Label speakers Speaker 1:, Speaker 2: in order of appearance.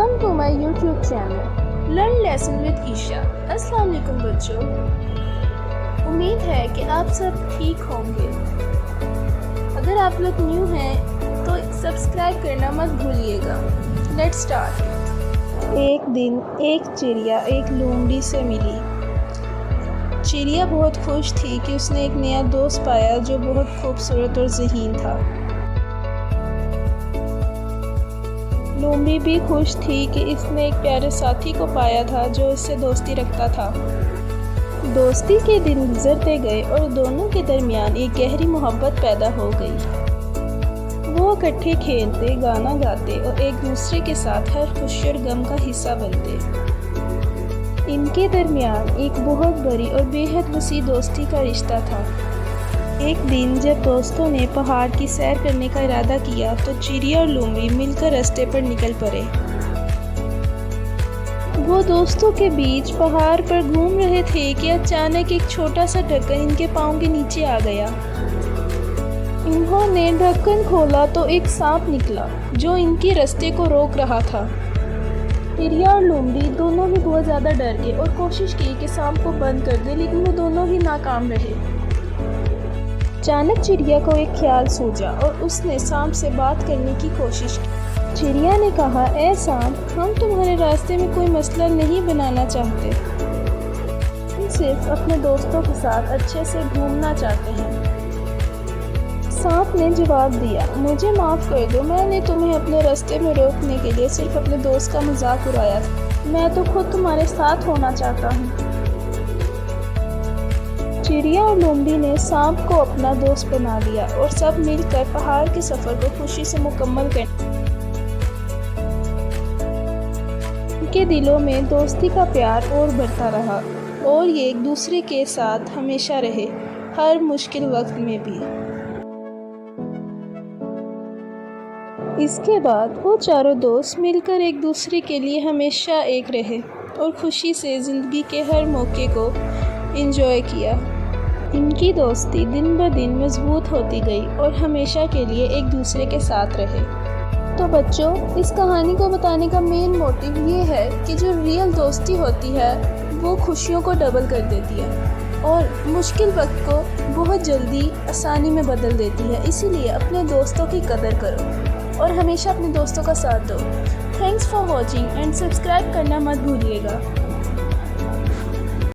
Speaker 1: Welcome to my YouTube channel learn lesson with Isha. अस्सलाम वालेकुम बच्चों, उम्मीद है कि आप सब ठीक होंगे। अगर आप लोग न्यू हैं तो सब्सक्राइब करना मत भूलिएगा। Let's start. एक दिन एक चिड़िया एक लोमड़ी से मिली। चिड़िया बहुत खुश थी कि उसने एक नया दोस्त पाया जो बहुत खूबसूरत और ज़हीन था। लोमड़ी भी खुश थी कि इसने एक प्यारे साथी को पाया था जो इससे दोस्ती रखता था। दोस्ती के दिन गुजरते गए और दोनों के दरमियान एक गहरी मोहब्बत पैदा हो गई। वो इकट्ठे खेलते, गाना गाते और एक दूसरे के साथ हर खुशी और गम का हिस्सा बनते। इनके दरमियान एक बहुत बड़ी और बेहद वसी दोस्ती का रिश्ता था। एक दिन जब दोस्तों ने पहाड़ की सैर करने का इरादा किया तो चिड़िया और लोमड़ी मिलकर रास्ते पर निकल पड़े। वो दोस्तों के बीच पहाड़ पर घूम रहे थे कि अचानक एक छोटा सा ढक्कन इनके पाँव के नीचे आ गया। इन्होंने ढक्कन खोला तो एक सांप निकला जो इनके रास्ते को रोक रहा था। चिड़िया और लोमड़ी दोनों ही बहुत ज़्यादा डर गए और कोशिश की कि सांप को बंद कर दे, लेकिन वो दोनों ही नाकाम रहे। अचानक चिड़िया को एक ख्याल सूझा और उसने सांप से बात करने की कोशिश की। चिड़िया ने कहा, ए सांप, हम तुम्हारे रास्ते में कोई मसला नहीं बनाना चाहते, हम सिर्फ अपने दोस्तों के साथ अच्छे से घूमना चाहते हैं। सांप ने जवाब दिया, मुझे माफ़ कर दो, मैंने तुम्हें अपने रास्ते में रोकने के लिए सिर्फ अपने दोस्त का मजाक उड़ाया था, मैं तो खुद तुम्हारे साथ होना चाहता हूँ। चिड़िया और लोमड़ी ने सांप को अपना दोस्त बना लिया और सब मिलकर पहाड़ के सफ़र को खुशी से मुकम्मल कर। उनके दिलों में दोस्ती का प्यार और बढ़ता रहा और ये एक दूसरे के साथ हमेशा रहे, हर मुश्किल वक्त में भी। इसके बाद वो चारों दोस्त मिलकर एक दूसरे के लिए हमेशा एक रहे और खुशी से ज़िंदगी के हर मौके को एंजॉय किया। इनकी दोस्ती दिन ब दिन मजबूत होती गई और हमेशा के लिए एक दूसरे के साथ रहे। तो बच्चों, इस कहानी को बताने का मेन मोटिव ये है कि जो रियल दोस्ती होती है वो खुशियों को डबल कर देती है और मुश्किल वक्त को बहुत जल्दी आसानी में बदल देती है। इसीलिए अपने दोस्तों की कदर करो और हमेशा अपने दोस्तों का साथ दो। Thanks for watching and subscribe करना मत भूलिएगा।